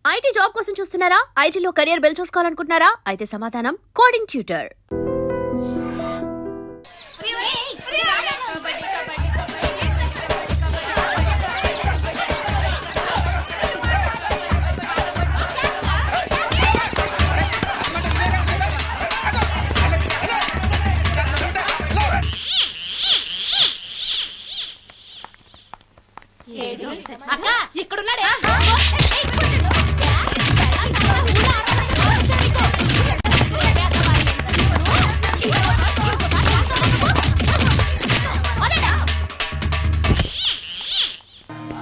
IT job కోసం చూస్తున్నారా? ఐటీలో కెరియర్ బిల్డ్ చూసుకోవాలనుకుంటున్నారా? అయితే సమాధానం కోడింగ్ ట్యూటర్. ఇక్కడున్నాడే.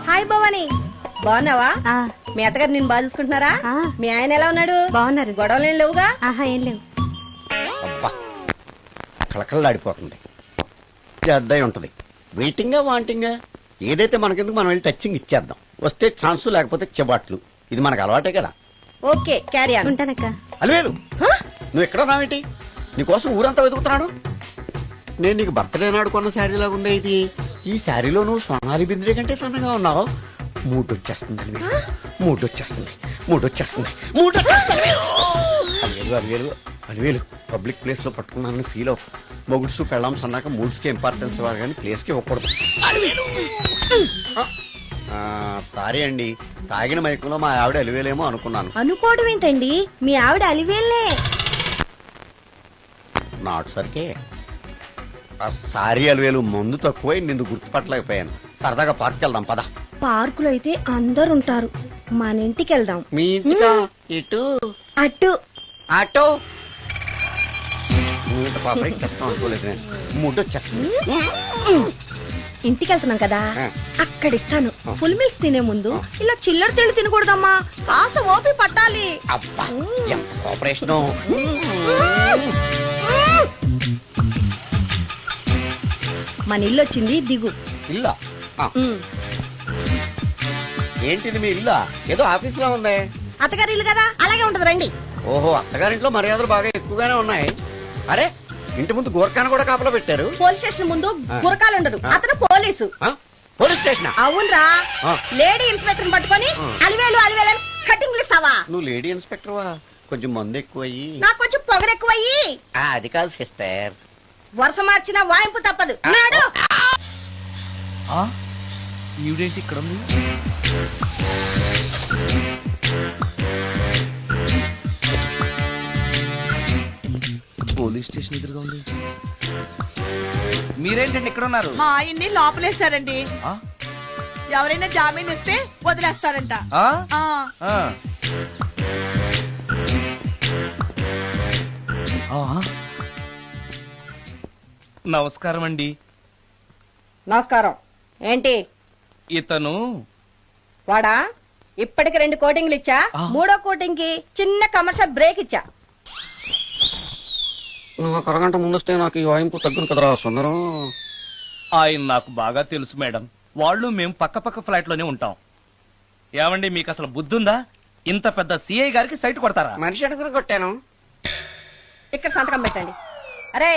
హాయ్ భవాని, బాగున్నావా? మీ అత్తగారు నేను బాగా చూసుకుంటున్నారా? మీ ఆయన ఎలా ఉన్నాడు? బాగున్నారు. గొడవలు ఏం లేవుగా? ఆహా, ఏం లేవు. అబ్బా కళకళలాడిపోతుంది. అద్దయి ఉంటది. వెయిటింగా వాంటింగా ఏదైతే మనకెందుకు మనం వెళ్ళి టచ్చింగ్ ఇచ్చేద్దాం. వస్తే ఛాన్సు లేకపోతే చెబాట్లు. ఇది మనకు అలవాటే కదా. Okay, carry on. ఉంటానక్క. అలివేలు నువ్వు ఎక్కడ రావేంటి? నీకోసం ఊరంతా వెతుకుతున్నాడు. నేను నీకు బర్త్డే నాడు కొన్న శారీ లాగా ఉంది ఇది. ఈ శారీలో నువ్వు సోనాలి బింద్రే కంటే సన్నగా ఉన్నావు. మూడు వచ్చేస్తుంది అలివేలు, మూడు వచ్చేస్తుంది, మూడు వచ్చేస్తుంది, మూడు అలివేలు అలివేలు అలివేలు పబ్లిక్ ప్లేస్ లో పట్టుకున్నానని ఫీల్ అవ్వ. మొగుడ్సు పెళ్ళాం సన్నాక మూడ్స్ కి ఇంపార్టెన్స్ ఇవ్వాలి కానీ ప్లేస్ కి ఇవ్వకూడదు. సారీ అండి, తాగిన మైకంలో మా ఆవిడ అలివేలేమో అనుకున్నాను. అనుకోవడం ఏంటండి, మీ ఆవిడ అలివేలే. నాట్ సరికే. సారీ అలివేలు, మందు తక్కువై నిన్ను గుర్తుపట్టలేకపోయాను. సరదాగా పార్క్ వెళ్దాం పద. పార్కులో అయితే అందరు ఉంటారు, మన ఇంటికి వెళ్దాం. మీ ఇంటికా? ఇటు అటు ఆటో పాప చేస్తాం అనుకోలేదు నేను. మూడు వచ్చేస్తుంది. ఇంటికి వెళ్తున్నాం కదా, అక్కడ ఇస్తాను. ఫుల్ మీల్స్ తినే ముందు ఇలా చిల్లర తెళ్ళు తినకూడదమ్మా, కాస్త ఓపి పట్టాలి. అబ్బా ఎంత కోఆపరేషన్. మన ఇల్లు వచ్చింది, దిగు. ఇల్లా? ఏంటిది మీ ఇల్లా? ఏదో ఆఫీస్ లో ఉంది. అత్తగారి ఇల్లు కదా, అలాగే ఉంటది, రండి. ఓహో, అత్తగారింట్లో మర్యాదలు బాగా ఎక్కువగానే ఉన్నాయి. అరే ఇంటి ముందు గోర్ఖాను కూడా కాపలా పెట్టారు. పోలీస్ స్టేషన్ ముందు గురకాలు ఉండరు, అతను పోలీసు. Police station? అవునరా, లేడీ ఇన్స్పెక్టర్ పట్టుకొని అలివేలు అలివేలు కటింగ్ ఇస్తావా? నువ్వు లేడీ ఇన్స్పెక్టర్ వా? కొంచెం మందు ఎక్కువయ్యి. నాకు కొంచెం పొగరెక్కువయ్యి. అది కాదు సిస్టర్, వరుస మార్చిన వాయింపు తప్పదు. నాడు ఈవిడేంటి ఇక్కడ ఉంది? పోలీస్ స్టేషన్ ఎదురుగా ఉంది. మీరేంటండి ఇక్కడ ఉన్నారు? మా ఆయన్ని లోపలేస్తారండి. ఎవరైనా జామీన్ ఇస్తే వదిలేస్తారంట. నమస్కారం అండి. నమస్కారం. ఏంటి ఇతను? వాడా, ఇప్పటికి 2 కోటింగ్లు ఇచ్చా, 3వ కోటింగ్ కి చిన్న కమర్షియల్ బ్రేక్ ఇచ్చా. నువ్వు ఒక అరగంట ముందొస్తే నాకు ఈ వాయింపు తగ్గును కదరా సుందరం. ఆయన నాకు బాగా తెలుసు మేడం. వాళ్ళు మేము పక్క పక్క ఫ్లాట్ లోనే ఉంటాం. ఏమండి, మీకు అసలు బుద్ధుందా? ఇంత పెద్ద సిఐ గారికి సైట్ కొడతారా? మనిషి అడుగురు కొట్టాను. ఇక్కడ సంతకం పెట్టండి. అరే,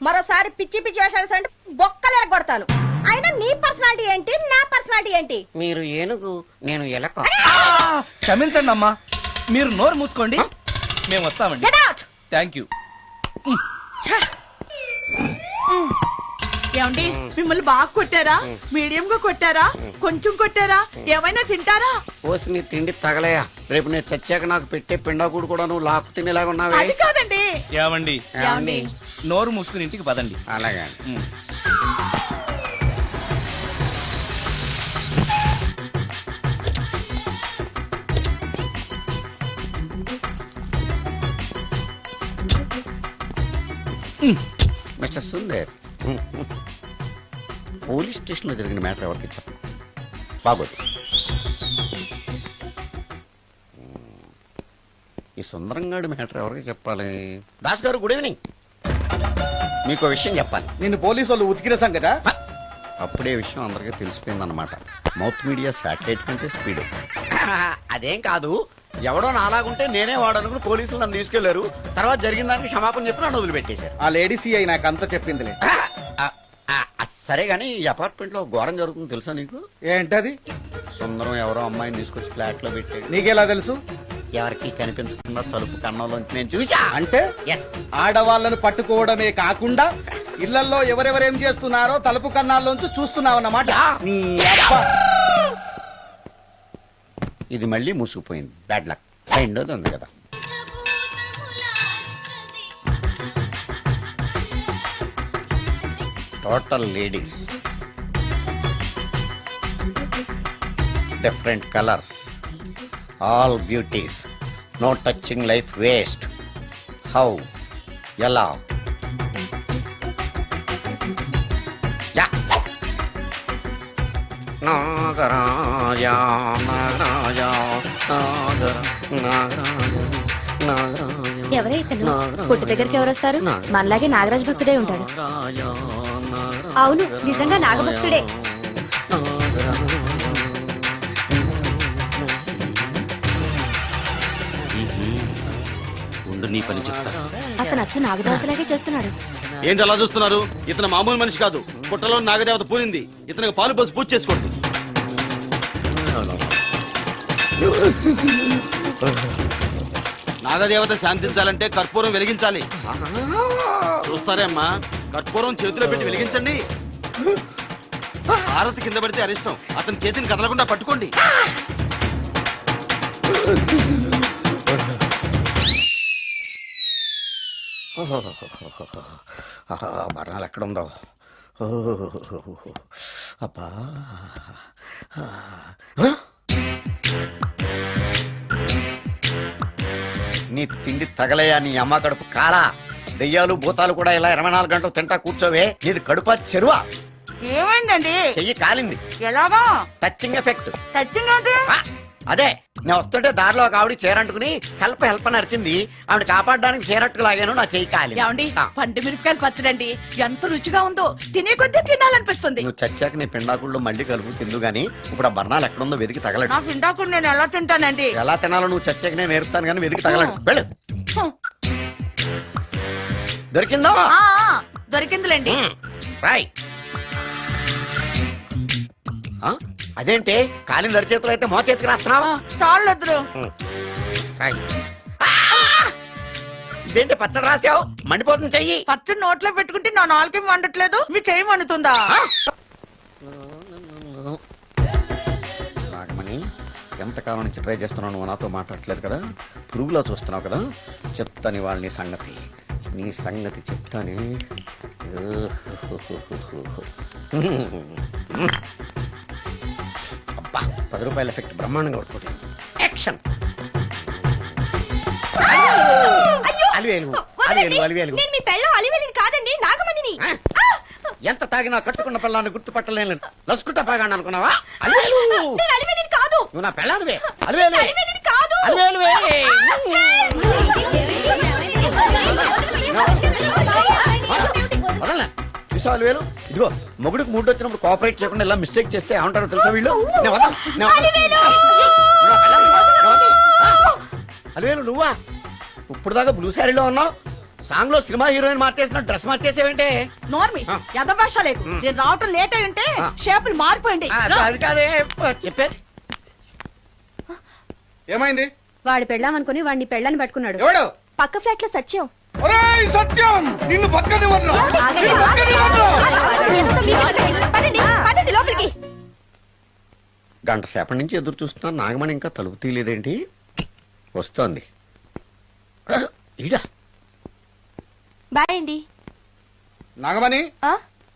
మరోసారి పిచ్చి పిచ్చి వేషాలు అంటే బొక్కలు ఎరగొడతాను. అయినా నీ పర్సనాలిటీ ఏంటి, నా పర్సనాలిటీ ఏంటి? మీరు ఏనుగు, నేను ఎలక. క్షమించండి అమ్మా, మీరు నోరు మూసుకోండి, మేము వస్తామండి. Thank you. ఏమండి, మిమ్మల్ని బాగా కొట్టారా, మీడియం గా కొట్టారా, కొంచెం కొట్టారా, ఏమైనా తింటారా? పోసి నీ తిండి తగలయా. రేపు నేను చచ్చాక నాకు పెట్టే పిండాకుడు కూడా నువ్వు లాక్కు తినేలాగా ఉన్నావే. అది కాదండి. ఏమండి, నోరు మూసుకుని ఇంటికి పదండి. అలాగే. మిస్టర్ సుందర్, పోలీస్ స్టేషన్ లో జరిగిన మ్యాటర్ ఎవరికి చెప్పండి. బాగోదు. ఈ సుందరంగాడి మ్యాటర్ ఎవరికి చెప్పాలి? దాస్ గారు, గుడ్ ఈవినింగ్. మీకు విషయం చెప్పాలి. నిన్ను పోలీసు వాళ్ళు ఉతికిరేసాం కదా. అప్పుడే విషయం అందరికీ తెలిసిపోయిందన్నమాట. మౌత్ మీడియా శాటిలైట్ కంటే స్పీడ్. అదేం కాదు, ఎవడో నాలాగుంటే నేనే వాడనుకుని పోలీసులు నన్ను తీసుకెళ్లారు. తర్వాత జరిగిన దానికి క్షమాపణ చెప్పి నన్ను వదిలిపెట్టేశారు. ఆ లేడీ సిఐ నాకు అంతా చెప్పిందిలే. సరే గానీ ఈ అపార్ట్మెంట్ లో ఘోరం జరుగుతుంది తెలుసా నీకు? ఏంటది? సుందరం ఎవరో అమ్మాయిని తీసుకొచ్చి ఫ్లాట్ లో పెట్టాడు. నీకెలా తెలుసు? ఎవరికి కనిపించకుండా తలుపు కన్నంలోంచి నేను చూసా. అంటే ఎస్, ఆడవాళ్ళను పట్టుకోవడమే కాకుండా ఇళ్లలో ఎవరెవరేం చేస్తున్నారో తలుపు కన్నాల్లోంచి చూస్తున్నావన్నమాట. నీ అబ్బా. ఇది మళ్ళీ మూసుకుపోయింది. Bad luck. రెండోది ఉంది కదా. Total ladies, different colours, all beauties, no touching life waste. How, ఎలా? యా. నాగరాజ నాగరాజ నాగరాజ నాగరాజ. ఎవరే ఇతను? పుట్టు దగ్గరికి ఎవరు వస్తారు? మనలాగే నాగరాజ్ భక్తుడే ఉంటాడు. అవును, నిజంగా నాగభక్తుడే. ఉండు నీ పని చెప్తా. అతను అచ్చు నాగదేవతలాగే చేస్తున్నాడు. ఏంటి అలా చూస్తున్నారు? ఇతను మామూలు మనిషి కాదు. పుట్టలో నాగదేవత పూరింది. ఇతనికి పాలు పోసి పూజ చేసుకోండి. నాగదేవత శాంతించాలంటే కర్పూరం వెలిగించాలి. చూస్తారే అమ్మా, కర్పూరం చేతిలో పెట్టి వెలిగించండి. హారతి కింద పడితే అరిష్టం. అతని చేతిని కదలకుండా పట్టుకోండి. మరణాలు ఎక్కడుందో. అబ్బా, నీ తిండి తగలయా నీ అమ్మ కడుపు కాలా. దెయ్యాలు భూతాలు కూడా ఇలా 24 గంటలు తింటా కూర్చోవే. నీది కడుపా చెరువా? ఏమైందండి? చెయ్యి కాలింది. ఎలాగా? Touching effect. టచింగ్ అంటే? అదే, నేను వస్తుంటే దారిలో ఒక ఆవిడ చీరంటుకుని హెల్ప్ అని అరిచింది. ఆవిడ కాపాడడానికి చీరట్టుకు లాగాను, నా చెయ్యి కాలి. ఏమండి, పండు మిరపకాయలు పచ్చడండి ఎంత రుచిగా ఉందో. తినే కొద్దీ తినాలనిపిస్తుంది. నువ్వు చచ్చాక నీ పిండాకుళ్ళు మళ్ళీ కలుపు తిందు గానీ ఇప్పుడు ఆ బర్ణాలు ఎక్కడుందో వెతికి తగలడు. నా పిండాకుడు నేను ఎలా తింటానండి? ఎలా తినాలో నువ్వు చచ్చాక నేను నేర్పుతాను కానీ వెతికి తగలడు. వెళ్ళు. దొరికిందో? ఆ, దొరికిందిలేండి. రాయ్. అదేంటి కాలింది అరిచేతులు అయితే మో చేతికి రాస్తున్నావు? చాలొద్దు. రాయ్. ఇదేంటి పచ్చడి రాసావు? మండిపోతుంది చెయ్యి. పచ్చడి నోట్లో పెట్టుకుంటే నా నాలుగేం వండట్లేదు, మీ చెయ్యి వండుతుందా? నాగమణి, ఎంతకాలం నుంచి ట్రై చేస్తున్నావు, నువ్వు నాతో మాట్లాడట్లేదు కదా, పురుగులో చూస్తున్నావు కదా. చెప్తాను వాళ్ళ నీ సంగతి చెప్తానే. అబ్బా, 10 రూపాయల ఎఫెక్ట్ బ్రహ్మాండంగా పడుతుంది. యాక్షన్. అలివేలు అలివేలు అలివేలు. నేను మీ పెళ్ళం అలివేలిని కాదండి, నాగమణిని. ఎంత తాగినా కట్టుకున్న పిల్లాన్ని గుర్తుపట్టలేను. లసుకుంటా పాగాను అనుకున్నావా? అలివేలు. నేను అలివేలిని కాదు. నువ్వు నా పెళ్ళానివే. అలివేలు అలివేలిని కాదు. అలివేలువే. వదలనా? చూసావా అలివేలు? ఇదిగో మొగుడికి మూడు వచ్చినప్పుడు కోఆపరేట్ చేయకుండా ఇలా మిస్టేక్ చేస్తే ఏమంటారో తెలుసా వీళ్ళు? అలివేలు నువ్వా? ఇప్పుడు దాకా బ్లూ శారీలో ఉన్నావు, సాంగ్ లో సినిమా హీరోయిన్ మార్చేసిన డ్రెస్ మార్చేసేవేంటే? నోర్మి, యథభాష లేదు. నేను రావటం లేట్ అయి ఉంటే షేపులు మారిపోయింది. అది కాదే చెప్పేది. ఏమైంది? వాడు పెళ్ళామనుకుని వాడిని పెళ్ళని పట్టుకున్నాడు. ఎవడు? పక్క ఫ్లాట్ లో సత్యం. ఒరేయ్ సత్యం, నిన్ను బతకనివ్వను. పదండి లోపలికి. గంట సేపటి నుంచి ఎదురు చూస్తున్నా, నాగమణి ఇంకా తలుపు తీయలేదేంటి? వస్తోంది. ఈడా బాయ్ అండి. నాగమణి,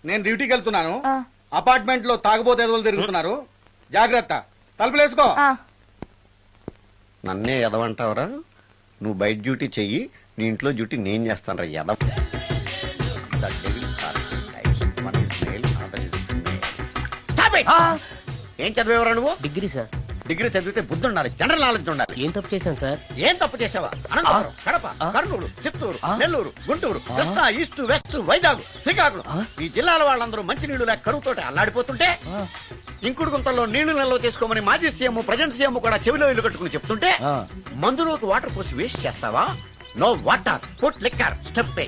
నేను డ్యూటీకి వెళ్తున్నాను. అపార్ట్మెంట్ లో తాగుబోతు ఎదవలు తిరుగుతున్నారు, జాగ్రత్త. తలుపులేసుకో. నన్నే ఎదవంటావరా? నువ్వు బయట డ్యూటీ చెయ్యి, నీ ఇంట్లో డ్యూటీ నేను చేస్తాను రా ఎదవ. ఏం చదివేవరా నువ్వు? Degree sir. డిగ్రీ చదివితే బుద్ధి ఉండాలి, జనరల్ నాలెడ్జ్ ఉండాలి. ఏం తప్పు చేశాను సార్? ఏం తప్పు చేసావా? అనంతపురం, కడప, కర్నూలు, చిత్తూరు, నెల్లూరు, గుంటూరు, కృష్ణా, ఈస్ట్, వెస్ట్, వైజాగ్, శ్రీకాకుళం, ఈ జిల్లాల వాళ్ళందరూ మంచినీళ్లు లేక కరువుతోటి అల్లాడిపోతుంటే ఇంకుడు గుంతల్లో నీళ్లు నిల్వ చేసుకోమని మాజీ సీఎం, ప్రజెంట్ సీఎం కూడా చెవిలో ఇల్లు కట్టుకుని చెప్తుంటే మందులోకి వాటర్ పోసి వేస్ట్ చేస్తావా? No water, put liquor, step.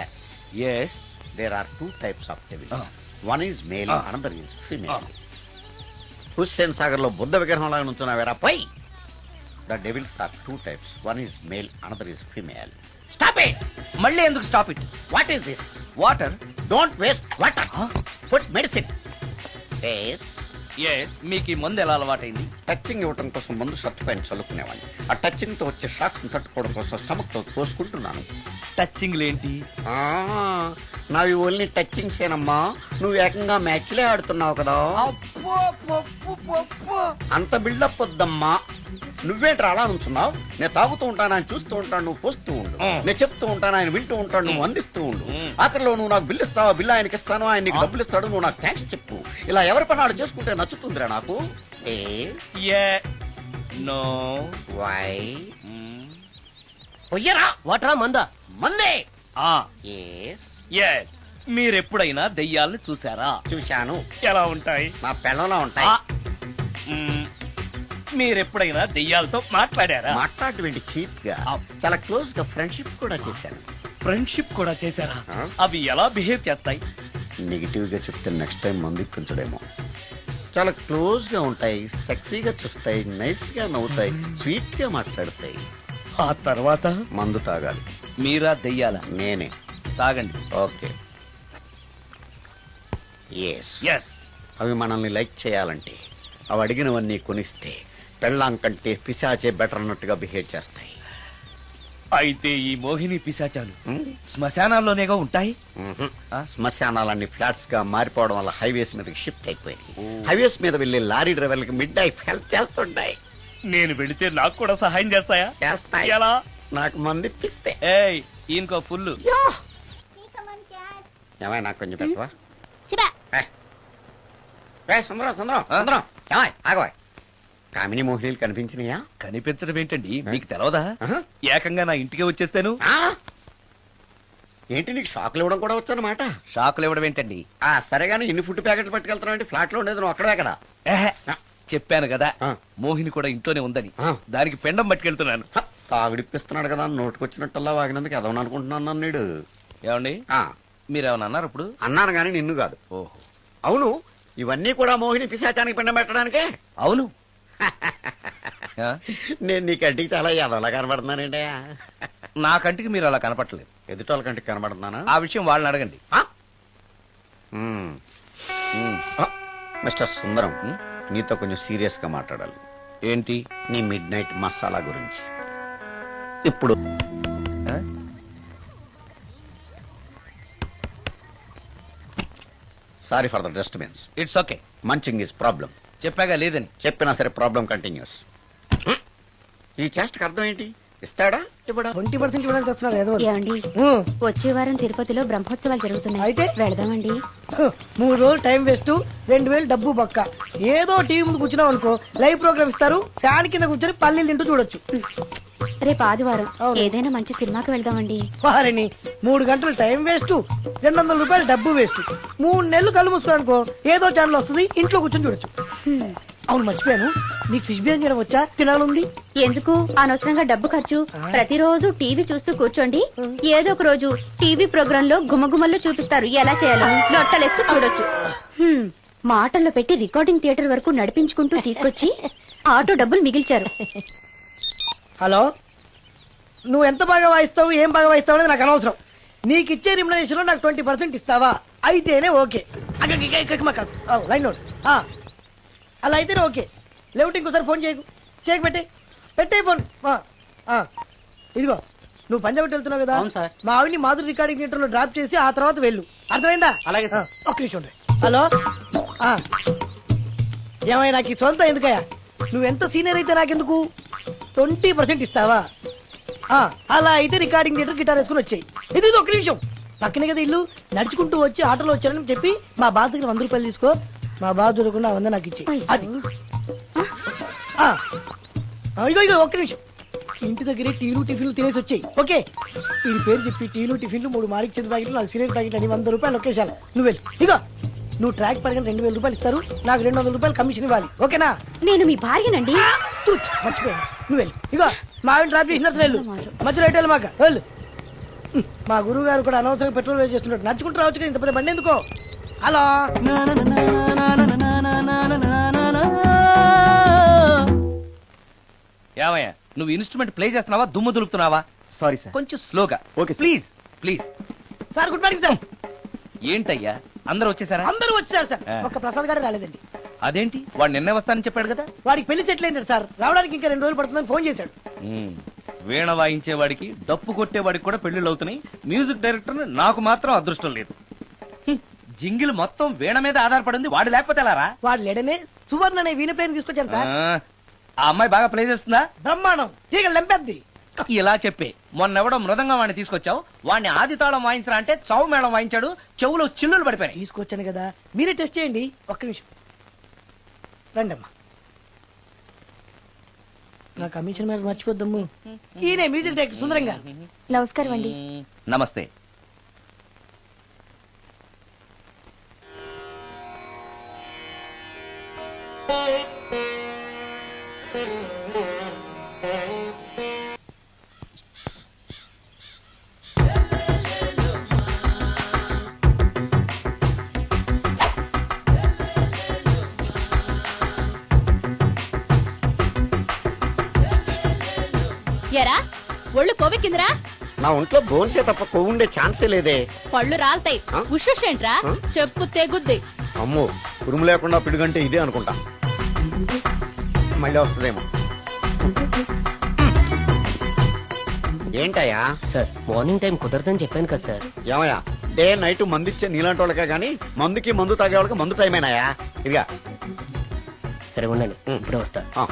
Yes yes there are 2 types of devils. One is male, another is female. Hussain Sagar లో బుద్ధ విగ్రహం లాగా నుంచున్నావేరా పై. The devils are 2 types. One is male, another is female. Stop it. మళ్ళీ ఎందుకు stop it? What is this? Water. Don't waste water. Put medicine. Yes. Yes, మీకు ఈ మందు ఎలా అలవాటైంది? టచింగ్ ఇవ్వడం కోసం ముందు షర్ట్ పైన చల్లుకునేవాడిని. ఆ టచింగ్ తో వచ్చే షాక్స్ ని తట్టుకోవడం కోసం స్టమక్ తో తోసుకుంటున్నాను. టచింగ్ లేంటి? నావి ఓన్లీ టచింగ్స్ ఏనమ్మా. నువ్వు ఏకంగా మ్యాచ్లే ఆడుతున్నావు కదా. అంత బిల్డప్ వద్దమ్మా. నువ్వేంట్రా అలా నుంచున్నావు? నేను తాగుతూ ఉంటాను, ఆయన చూస్తూ ఉంటాను, నువ్వు పోస్తూ ఉండు. నేను చెప్తూ ఉంటాను, ఆయన వింటూ ఉంటాడు, నువ్వు అందిస్తూ ఉండు. ఆఖరిలో నువ్వు నాకు బిల్లు ఇస్తావా, బిల్లు ఆయనకి ఇస్తాను, ఆయన నీకు డబ్బులు ఇస్తాడు, నువ్వు నాకు థ్యాంక్స్ చెప్పు. ఇలా ఎవరి పని ఆడు చేసుకుంటే నచ్చుతుందిరా నాకు. నో. వై పొయ్యరా వాటరా మందా? మందే. ఎస్. మీరెప్పుడైనా దెయ్యాల్ని చూసారా? చూశాను. ఎలా ఉంటాయి? నా పిల్లలా ఉంటాయి. మీరెప్పుడైనా దెయ్యాలతో మాట్లాడారా? మాట్లాడేటువంటి చీప్ గా చాలా క్లోజ్ గా ఫ్రెండ్షిప్ కూడా చేశాను. ఫ్రెండ్షిప్ కూడా చేశారా? ఆ? అవి ఎలా బిహేవ్ చేస్తాయి? నెగిటివ్ గా చెప్తే నెక్స్ట్ టైం మందు ఇప్పించడేమో. చాలా క్లోజ్ గా ఉంటాయి, సెక్సీగా చూస్తాయి, నైస్ గా నవ్వుతాయి, స్వీట్ గా మాట్లాడతాయి. ఆ తర్వాత మందు తాగాలి. మీరా దెయ్యాల? నేనే. తాగండి. ఓకే. ఎస్. ఎస్. అవి మనల్ని లైక్ చేయాలంటే అవి అడిగినవన్నీ కొనిస్తే పెళ్ళాం కంటే పిశాచే బెటర్ అన్నట్టుగా బిహేవ్ చేస్తాయి. అయితే ఈ మోహిని పిశాచాలు శ్మశానాల్లోనేగా ఉంటాయి? శ్మశానాలన్నీ ఫ్లాట్స్ గా మారిపోవడం వల్ల హైవేస్ మీదకి షిఫ్ట్ అయిపోయింది. హైవేస్ మీద వెళ్లే లారీ డ్రైవర్లకి మిడ్ నైట్ హెల్ప్ చేస్తుంటాయి. నేను వెళితే నాకు కూడా సహాయం చేస్తాయా? చేస్తాయి. ఎలా? నాకు మంది ఇప్పిస్తే. ఏయ్, ఈయనకో ఫుల్. ఏమై నాకు కొంచెం పెట్టవా? సుందరం సుందరం సుందరం ఏమై ఆగవా. కామిని మోహినీలు కనిపించినాయా? కనిపించడం ఏంటండి, మీకు తెలవదా? ఆహా. ఏకంగా నా ఇంటికి వచ్చేస్తాను. ఏంటి నీకు షాకులు ఇవ్వడం కూడా వచ్చానమాట? షాకులు ఇవ్వడం ఏంటండి? సరే గానీ ఇన్ని ఫుడ్ ప్యాకెట్లు పట్టుకెళ్తున్నావు? ఫ్లాట్ లో ఉండేది నువ్వు అక్కడే కదా. ఏహే, చెప్పాను కదా ఆ. మోహిని కూడా ఇంట్లోనే ఉందని. ఆ. దానికి పెండం పట్టుకెళ్తున్నాను. తాగుడిప్పిస్తున్నాడు కదా, నోటుకొచ్చినట్టల్లా వాగినందుకు ఎదవని అనుకుంటున్నాను నన్ను. ఏమండి, మీరేమన్నా అన్నారు ఇప్పుడు? అన్నాను గాని నిన్ను కాదు. ఓహో, అవును, ఇవన్నీ కూడా మోహిని పిశాచానికి పిండం పెట్టడానికే. అవును. ఆ? నేను నీ కంటికి చాలా ఎదవలా కనబడుతున్నానండి. నా కంటికి మీరు అలా కనపట్టలేదు. ఎదుటోళ్ళ కంటికి కనబడుతున్నానా? ఆ విషయం వాళ్ళని అడగండి. మ్మ్. ఉమ్. మిస్టర్ సుందరం, నీతో కొంచెం సీరియస్ గా మాట్లాడాలి. ఏంటి? నీ మిడ్ నైట్ మసాలా గురించి. ఇప్పుడు ఆ? Sorry for the disturbance. It's okay. Munching is problem. చెప్పాగా లేదని. చెప్పినా సరే ప్రాబ్లం కంటిన్యూస్. ఈ చేష్టకి అర్థం ఏంటి? ఇస్తాడా ఇవ్వడా? 20% ఇవ్వడానికి వస్తున్నారు ఏదో. ఏమండి, వచ్చే వారం తిరుపతిలో బ్రహ్మోత్సవాలు జరుగుతున్నాయి. అయితే? వెళదామండి. 3 రోజులు టైం వేస్ట్, 2000 డబ్బు బొక్క. ఏదో టీవీ ముందు కూర్చున్నాం అనుకో, లైవ్ ప్రోగ్రామ్ ఇస్తారు, ఫ్యాన్ కింద కూర్చొని పల్లీలు తింటూ చూడొచ్చు. రేపు ఆదివారం అవును. ఏదైనా మంచి సినిమాకి వెళ్దామండి. వారిని 3 గంటలు టైం వేస్ట్, 200 రూపాయలు డబ్బు వేస్ట్. 3 నెలలు కళ్ళు మూసుకోనుకో, ఏదో ఛానల్ వస్తుంది, ఇంట్లో కూర్చొని చూడొచ్చు. అవును, మర్చిపోయాను, నీకు ఫిష్ బిర్యానీ చేయడం వచ్చా? తినాలుంది. ఎందుకు అనవసరంగా డబ్బు ఖర్చు? ప్రతిరోజు టీవీ చూస్తూ కూర్చోండి, ఏదో ఒక రోజు టీవీ ప్రోగ్రామ్ లో గుమ్మగుమ్మల్లో చూపిస్తారు ఎలా చేయాలో. లొట్టలేస్తూ చూడొచ్చు. మాటల్లో పెట్టి రికార్డింగ్ థియేటర్ వరకు నడిపించుకుంటూ తీసుకొచ్చి ఆటో డబ్బులు మిగిల్చారు. హలో, నువ్వు ఎంత బాగా వాయిస్తావు, ఏం బాగా వాయిస్తావు అనేది నాకు అనవసరం. నీకు ఇచ్చే రిమ్యునరేషన్ లో నాకు 20% ఇస్తావా? అయితేనే ఓకే. Line note. అలా అయితేనే ఓకే. లేవుటి ఇంకోసారి ఫోన్ చేయకు పెట్టే ఫోన్. ఇదిగో, నువ్వు పంజాబ్ వెళ్తున్నావు కదా, మా ఆవిని మాధురి రికార్డింగ్ థియేటర్ లో డ్రాప్ చేసి ఆ తర్వాత వెళ్ళు. అర్థమైందా? అలాగే సార్. ఒక్క నిమిషం ఉండు. హలో, ఏమై నాకు ఈ సొంత ఎందుకయ్యా? నువ్వెంత సీనియర్ అయితే నాకెందుకు? 20% ఇస్తావా? అలా అయితే రికార్డింగ్ థియేటర్ గిటార్ వేసుకుని వచ్చాయి. ఇది ఒక్క నిమిషం, పక్కనే కదా ఇల్లు. నడుచుకుంటూ వచ్చి ఆటోలో వచ్చానని చెప్పి మా బాధ దగ్గర 100 రూపాయలు తీసుకో. మా బాధ దొరకకుండా 100 నాకు ఇచ్చే. అది ఇగో ఒక్క నిమిషం. ఇంటి దగ్గరే టీలు టిఫిన్లు తినేసి వచ్చాయి. ఓకే, వీడి పేరు చెప్పి టీలు టిఫిన్లు 3 మాడికి చెంది ప్యాకెట్లు, 4 సిగరెట్ ప్యాకెట్లు అని 100 రూపాయలు ఒకేసారి. నువ్వు వెళ్ళి ఇగో, నువ్వు ట్రాక్ పడగానే 2000 రూపాయలు ఇస్తారు, నాకు 200 రూపాయలు కమిషన్ ఇవ్వాలి. ఓకేనా? నేను మీ భార్యనండి. మర్చిపోయాను. నువ్వు వెళ్ళి ఇగో, మా ఆవిడ డ్రాప్ చేసిన వెళ్ళు. మధ్యలో ఎటు వెళ్ళు మాక వెళ్ళు. మా గురువు గారు కూడా అనవసరంగా పెట్రోల్ వేస్ట్ చేస్తున్నాడు. నడుచుకుంటూ రావచ్చు కదా, ఇంత పెద్ద బండి ఎందుకో. హలో, ఏమయ్యా నువ్వు ఇన్స్ట్రుమెంట్ ప్లే చేస్తున్నావా దుమ్ము దులుపుతున్నావా? Sorry sir. కొంచెం స్లోగా. Okay sir. Please please. Sir good morning sir. ఏంటయ్యా అందరూ వచ్చేసారా? అందరూ వచ్చారు సార్, ఆ. ఒక్క ప్రసాద్ గారు రాలేదండి. అదేంటి వాడు నిన్నే వస్తానని చెప్పాడు కదా. వాడికి పెళ్లి సెటిల్ అయింది సార్, రావడానికి ఇంకా 2 రోజులు పడుతుందని ఫోన్ చేశాడు. వీణ వాయించేవాడికి డప్పు కొట్టేవాడికి కూడా పెళ్లిళ్ళు అవుతున్నాయి. మ్యూజిక్ డైరెక్టర్ నాకు మాత్రం అదృష్టం లేదు. జింగిల్ మొత్తం వీణ మీద ఆధారపడింది, వాడు లేకపోతే ఎలారా? వాడు లేడనే సువర్ణ అనే వీణ ప్లేయర్ తీసుకొచ్చాను సార్. ఆ అమ్మాయి బాగా ప్లే చేస్తుందా? బ్రహ్మాండం, తీగ లెంపెద్ది. ఇలా చెప్పే మొన్నెవడో మృదంగం వాడిని తీసుకొచ్చావు, వాడిని ఆది తాళం వాయించరా అంటే చౌ మేళం వాయించాడు, చెవులో చిల్లులు పడిపోయాయి. తీసుకొచ్చాను కదా, మీరే టెస్ట్ చేయండి. ఒక్క నిమిషం రండమ్మా. నా కమిషన్ మీద మర్చిపోద్దమ్ము. ఈయనే మ్యూజిక్ డైరెక్టర్ సుందరం గారు. నమస్కారం అండి. నమస్తే. ఎరా ఒళ్ళు కొవ్వెక్కిందిరా? నా ఒంట్లో బోన్సే తప్ప కొవ్వు ఉండే ఛాన్సే లేదే. పళ్ళు రాల్తాయి. ఆ? ఉషేంట్రా? ఆ? చెప్పు తెగుద్ది. అమ్మో, ఉరుము లేకుండా పిడుగంటే ఇదే అనుకుంటా. మళ్ళీ వస్తుందేమో. ఏంటయ్యా? సార్ మార్నింగ్ టైం కుదరదని చెప్పాను కదా సార్. ఏమయ్యా, డే నైట్ మందు ఇచ్చే నీలాంటి వాళ్ళకే గానీ మందుకి మందు తాగే వాళ్ళకి మందు టైం అయినాయా? ఇదిగా సరే ఉండండి, ఇప్పుడే వస్తా. ఆ,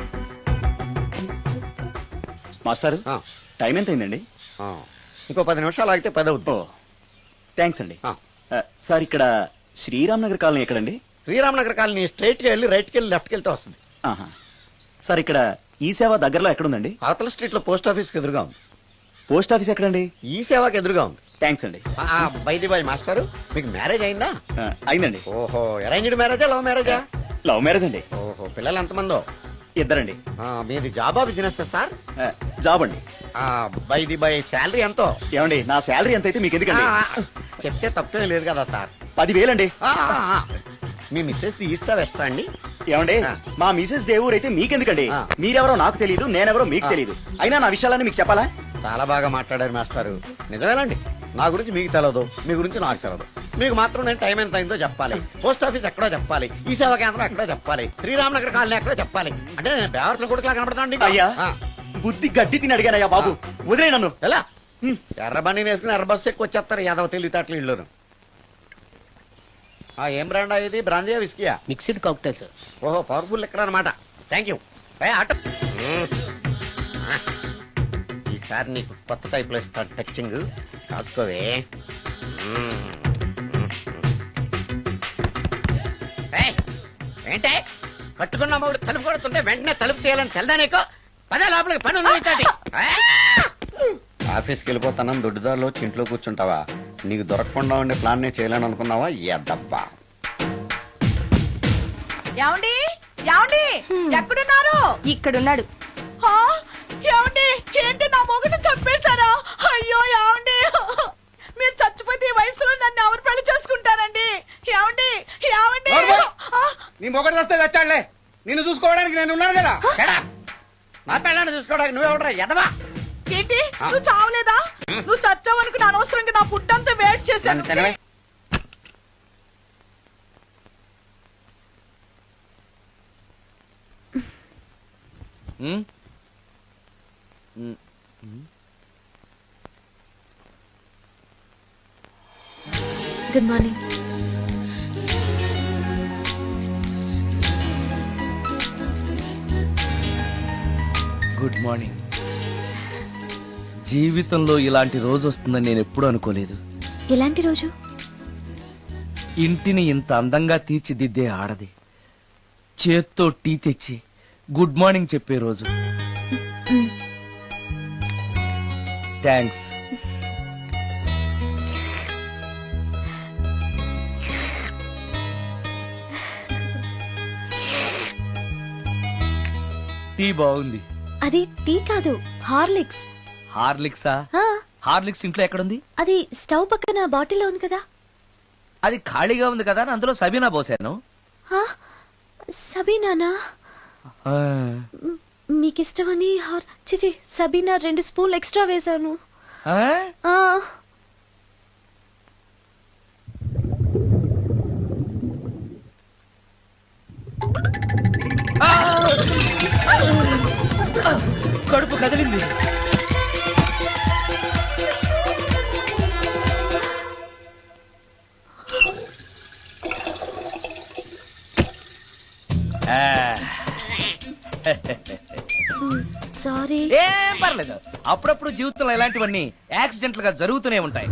మాస్టర్ ఆ, టైం ఎంత అయిందండి? ఆ. ఇంకో 10 నిమిషాలు ఆగితే 10 అవుతుంది. థ్యాంక్స్ అండి. ఆ. సార్ ఇక్కడ శ్రీరామ్ నగర్ కాలనీ ఎక్కడండి? శ్రీరామనగర్ కాలనీ స్ట్రైట్ గా వెళ్ళి రైట్ కి వెళ్ళి లెఫ్ట్ కి వెళ్తే వస్తుంది. ఆహా. సార్ ఇక్కడ ఈ సేవ దగ్గరలో ఎక్కడుందండి? అవతల స్ట్రీట్ లో పోస్ట్ ఆఫీస్ కి ఎదురుగా ఉంది. పోస్ట్ ఆఫీస్ ఎక్కడండి? ఈ సేవకి ఎదురుగా ఉంది. థ్యాంక్స్ అండి. బైది బాయ్ మాస్టారు, మీకు మ్యారేజ్ అయిందా? అయిందండి. ఓహో, అరేంజ్డ్ మ్యారేజా లవ్ మ్యారేజా? లవ్ మ్యారేజ్ అండి. ఓహో, పిల్లలు ఎంతమందో? ఇద్దరండి. మీది జాబా బిజినెస్ సార్? జాబ్ అండి. బైది బాయ్ శాలరీ ఎంతో? ఏమండి నా శాలరీ ఎంత అయితే మీకు ఎందుకండి? చెప్తే తప్పేం లేదు కదా సార్. 10,000 అండి. మీ మిస్సెస్ తీస్తా వేస్తా అండి. ఏమండి ఆ. మా మిసెస్ దేవురు అయితే మీకెందుకండి? ఆ. మీరెవరో నాకు తెలియదు, నేనెవరో మీకు ఆ. తెలియదు. అయినా నా విషయాలన్నీ మీకు చెప్పాలా? చాలా బాగా మాట్లాడారు మాస్టారు. నిజమేనండి, నా గురించి మీకు తెలదు, మీ గురించి నాకు తెలదు. మీకు మాత్రం నేను టైం ఎంత అయిందో చెప్పాలి, పోస్ట్ ఆఫీస్ ఎక్కడో చెప్పాలి, ఈ సేవా కేంద్రం ఎక్కడో చెప్పాలి, శ్రీరామనగర్ కాలనీ ఎక్కడో చెప్పాలి. అంటే నేను బేవర్సన కొడుకులా కనపడతాను. అయ్యా బుద్ధి గడ్డి తిని అడిగానయ్యా బాబు, వదిలే నన్ను. ఎలా ఎర్ర బండి వేసుకుని ఎర్ర బస్సు ఎక్కువ వచ్చేస్తారు యాదవ తెలివితేటలు ఇల్లును. ఏం బ్రాండా ఇది? బ్రాంజియా విస్కియా? Mixed cocktail sir. ఓహో, పవర్ఫుల్ ఎక్కడ అనమాట. Thank you. ఆటో ఈసారి నీకు కొత్త టైప్ లో ఇస్తాను టచ్చింగ్, కాసుకోవే. ఏంటే కట్టుకున్న మూడు తలుపు కొడుతుంటే వెంటనే తలుపు తీయాలని తెల్దా నీకు? పదే లోపలికి పని ఉంది. ఆఫీస్కి వెళ్ళిపోతానని దొడ్డుదారిలో ఇంట్లో కూర్చుంటావా? నీకు దొరకకుండా ఉండే ప్లాన్ నేను చేయలేను అనుకున్నావా? ఎద్దబ్బా. ఏమండి ఏమండి ఎక్కడున్నారు? ఇక్కడున్నాడు. హా? ఏమండి ఏంటి నా మొగుడు చంపేశారా? అయ్యో ఏమండి, మీరు చచ్చిపోతే ఈ వయసులో నన్ను ఎవరు పెళ్లి చేసుకుంటారండి? ఏమండి ఏమండి? నీ మొగడు వస్తే వచ్చాడులే, నిన్ను చూసుకోవడానికి నేను ఉన్నాను కదా. నా పిల్లని చూసుకోవడానికి నువ్వెవడరా ఎదవా? ఏంటి నువ్వు చావలేదా? నువ్వు చచ్చావనుకుని అనవసరంగా నా ఫుడ్ అంతా వేట్ చేశాను. Good morning. Good morning. జీవితంలో ఇలాంటి రోజు వస్తుందని నేను ఎప్పుడూ అనుకోలేదు. ఎలాంటి రోజు? ఇంటిని ఇంత అందంగా తీర్చిదిద్దే ఆడది చేత్తో టీ తెచ్చి గుడ్ మార్నింగ్ చెప్పే రోజు. థ్యాంక్స్. టీ బాగుంది. అది టీ కాదు, హార్లిక్స్. హార్లిక్సా? హార్లిక్స్ ఇంట్లో ఎక్కడుంది? అది స్టవ్ పక్కన బాటిల్లో ఉంది కదా. అది ఖాళీగా ఉంది కదా అని అందులో సబీనా పోసాను. ఆ, సబీనానా? మీకిష్టమని చిచి సబీనా 2 స్పూన్లు ఎక్స్ట్రా వేశాను. ఆ? ఆ, కడుపు కదిలింది. సారీ. ఏం పర్లేదు, అప్పుడప్పుడు జీవితంలో ఇలాంటివన్నీ యాక్సిడెంట్లు గా జరుగుతూనే ఉంటాయి.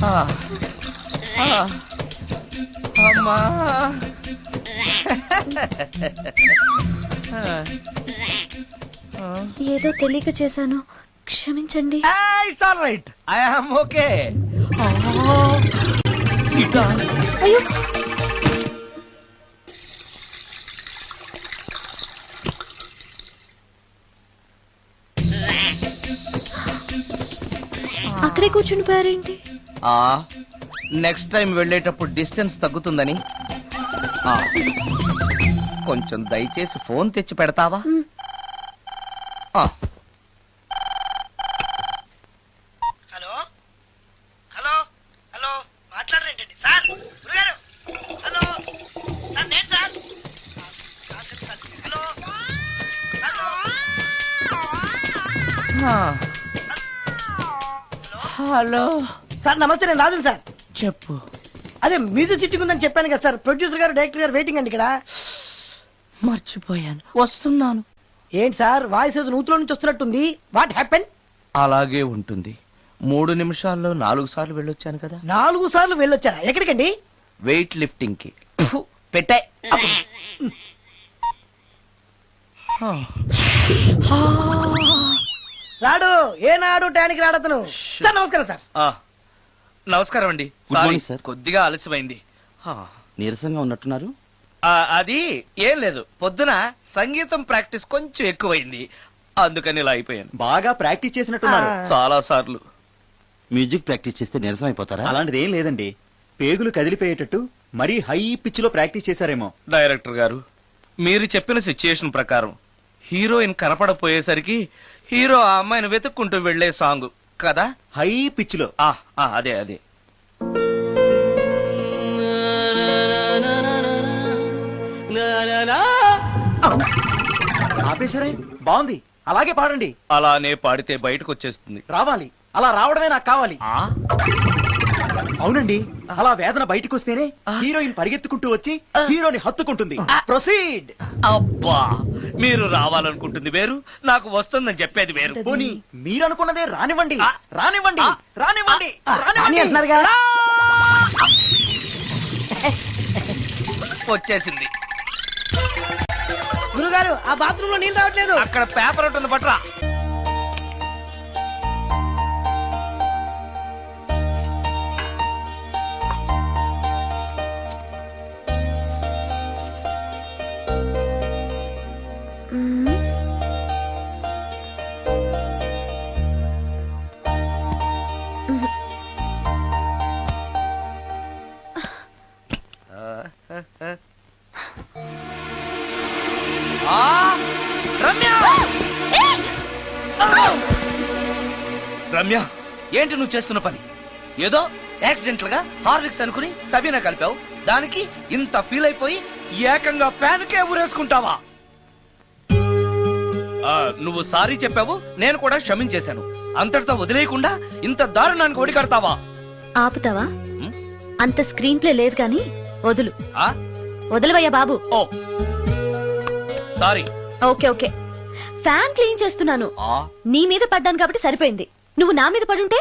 ఆ, ఆ, అమ్మా. ఏదో తెలియక చేశాను, క్షమించండి. It's all right, I am okay. అయ్యో, అక్కడే కూర్చుని పోయారేంటి? నెక్స్ట్ టైం వెళ్ళేటప్పుడు డిస్టెన్స్ తగ్గుతుందని. ఆ, కొంచెం దయచేసి ఫోన్ తెచ్చి పెడతావా? ఆ, హలో హలో హలో మాట్లాడరేంటండి సార్? గురుగారు హలో సార్, నేను sir. Hello hello hello sir నమస్తే, నేను రాజుని సార్. చెప్పు. అదే మ్యూజిక్ సిట్టింగ్ ఉందని చెప్పాను కదా సార్. ప్రొడ్యూసర్ గారు డైరెక్టర్ గారు వెయిటింగ్ అండి ఇక్కడ. మర్చిపోయాను, వస్తున్నాను. ఏంటి సార్ వాయిస్ ఏదో నూతులో నుంచి వస్తున్నట్టుంది? What happen? అలాగే ఉంటుంది. 3 నిమిషాల్లో 4 సార్లు వెళ్ళొచ్చాను కదా. 4 సార్లు వెళ్ళొచ్చారా? ఎక్కడికండి? వెయిట్ లిఫ్టింగ్ కి. పెట్టే. రాడు ఏనాడు టానికి రాడతను. సార్ నమస్కారం సార్. నమస్కారం అండి. Good morning, sorry, sir. కొద్దిగా ఆలస్యమైంది. నీరసంగా ఉన్నట్టున్నారు. అది ఏం లేదు, పొద్దున సంగీతం ప్రాక్టీస్ కొంచెం ఎక్కువైంది, అందుకని ఇలా అయిపోయాను. బాగా ప్రాక్టీస్ చేసినట్టున్నారు. చాలా సార్లు. మ్యూజిక్ ప్రాక్టీస్ చేస్తే నీరసం అయిపోతారా? అలాంటిది ఏం లేదండి, పేగులు కదిలిపోయేటట్టు మరీ హై పిచ్ లో ప్రాక్టీస్ చేశారేమో. డైరెక్టర్ గారు, మీరు చెప్పిన సిచ్యుయేషన్ ప్రకారం హీరోయిన్ కనపడపోయేసరికి హీరో ఆ అమ్మాయిని వెతుక్కుంటూ వెళ్లే సాంగ్ కదా. హై పిచ్ లో. అదే అదే. ఆపేశారే, బాగుంది, అలాగే పాడండి. అలానే పాడితే బయటకు వచ్చేస్తుంది. రావాలి, అలా రావడమే నాకు కావాలి. అవునండి, అలా వేదన బయటకు వస్తేనే హీరోయిన్ పరిగెత్తుకుంటూ వచ్చి హీరోని హత్తుకుంటుంది. ప్రొసీడ్. అబ్బా, మీరు రావాలనుకుంటుంది వేరు, నాకు వస్తుందని చెప్పేది వేరు. పోనీ మీరనుకున్నదే రానివ్వండి, రానివ్వండి, రానివ్వండి, అని రానివ్వండి. అంటున్నారుగా. వచ్చేసింది. గురుగారు ఆ బాత్రూమ్ లో నీళ్ళు రావట్లేదు. అక్కడ పేపర్ ఉంటుంది, పట్రా. రమ్య, రమ్య, ఏంటి నువ్వు చేస్తున్న పని? ఏదో యాక్సిడెంటల్ గా హార్లిక్స్ అనుకుని సబీనా కలిపావు, దానికి ఇంత ఫీల్ అయిపోయి ఏకంగా ఫ్యాన్ కే ఊరేసుకుంటావా? నువ్వు సారీ చెప్పావు, నేను కూడా క్షమించేశాను. అంతటితో వదిలేయకుండా ఇంత దారుణానికి ఒడికడతావా? ఆపుతావా? అంత స్క్రీన్ ప్లే లేదు కానీ వదులు. ఆ? వదలవయ్యా బాబు. Oh sorry. Okay okay, fan clean చేస్తున్నాను. నీ మీద పడ్డాను కాబట్టి సరిపోయింది. నువ్వు నా మీద పడుంటే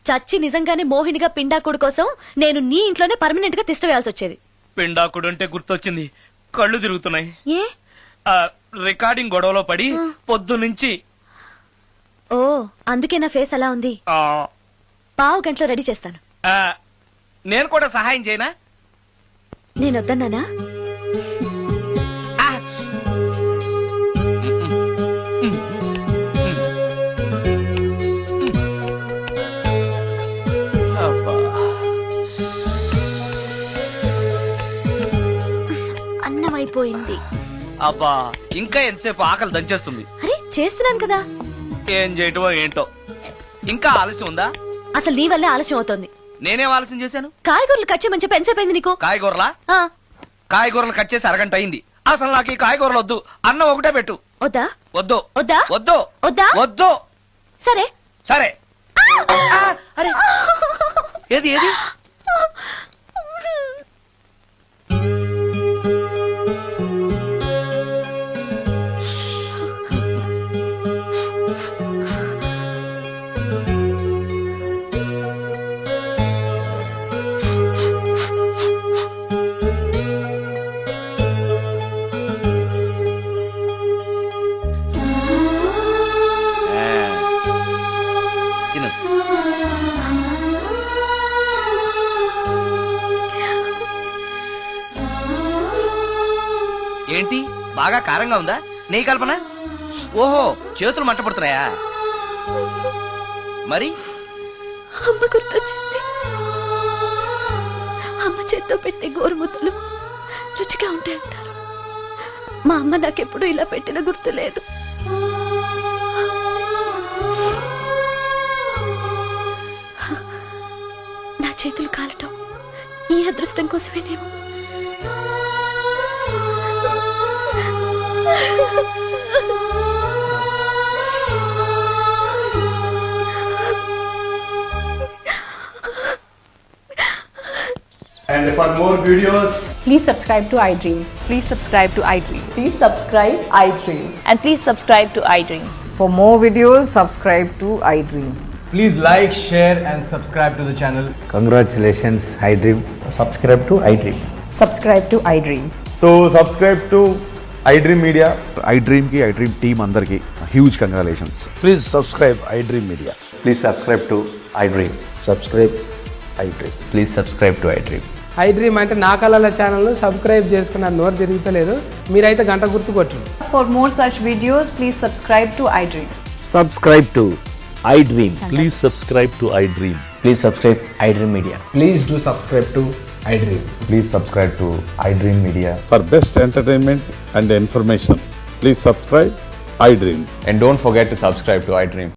చచ్చి నిజంగానే మోహినిగా పిండాకుడు కోసం నేను నీ ఇంట్లోనే పర్మనెంట్ గా తిష్టవేయాల్సి వచ్చేది. పిండాకుడు అంటే గుర్తొచ్చింది, కళ్ళు తిరుగుతున్నాయి. ఏ? రికార్డింగ్ గొడవలో పడి పొద్దు నుంచి. ఓ, అందుకే నా ఫేస్ అలా ఉంది. పావు గంటలో రెడీ చేస్తాను. నేను కూడా సహాయం చేయనా? నేను వద్దన్నానా? అయిపోయింది. అబ్బా ఇంకా ఎంతసేపు ఆకలి దంచేస్తుంది. అరే చేస్తున్నాను కదా. ఏం చేయటమో ఏంటో. ఇంకా ఆలస్యం ఉందా? అసలు నీ వల్లే ఆలస్యం అవుతోంది. నేనేం ఆలస్యం చేశాను? కాయగూరలు కట్ చేయమని చెప్పి ఎంతసేపు అయింది నీకు? కాయగూరలా? ఆ, కాయగూరలు కట్ చేసి అరగంట అయింది. అసలు నాకు ఈ కాయగూరలు వద్దు. అన్నం ఒకటే పెట్టు. వద్దా? వద్దు వద్దా? వద్దు వద్దా? వద్దు. సరే. సరే. అరే ఏది ఏది? తిను. ఏంటి బాగా కారంగా ఉందా? నెయ్యి కల్పన? ఓహో చేతులు మంట పడుతున్నాయా? మరి అమ్మ గుర్తొచ్చింది. అమ్మ చేత్తో పెట్టే గోరుముద్దలు రుచిగా ఉంటాయంటారు. మా అమ్మ నాకెప్పుడు ఇలా పెట్టిన గుర్తు లేదు. నా చేతులు కాలటం ఈ అదృష్టం కోసమేనేమో. And for more videos, Please subscribe to iDream. Please subscribe to iDream. Please subscribe iDream. And please subscribe to iDream. For more videos, subscribe to iDream. please like, share, and subscribe to the channel. Congratulations, iDream. Subscribe to iDream. Subscribe to iDream. So, subscribe to iDream Media. iDream ki iDream team andarki huge congratulations. Please subscribe iDream Media. Please subscribe to iDream. Subscribe iDream. Please subscribe to iDream. iDream అంటే నా కళల channel subscribe చేసుకున్న నోరు తిరుగుతలేదు. మీరైతే గంట గుర్తు కొట్టండి. For more such videos, please subscribe to iDream. Subscribe to iDream. Please subscribe to iDream. Please subscribe iDream Media. Please do subscribe to iDream. Please subscribe to iDream Media. For best entertainment and information, please subscribe iDream. And don't forget to subscribe to iDream.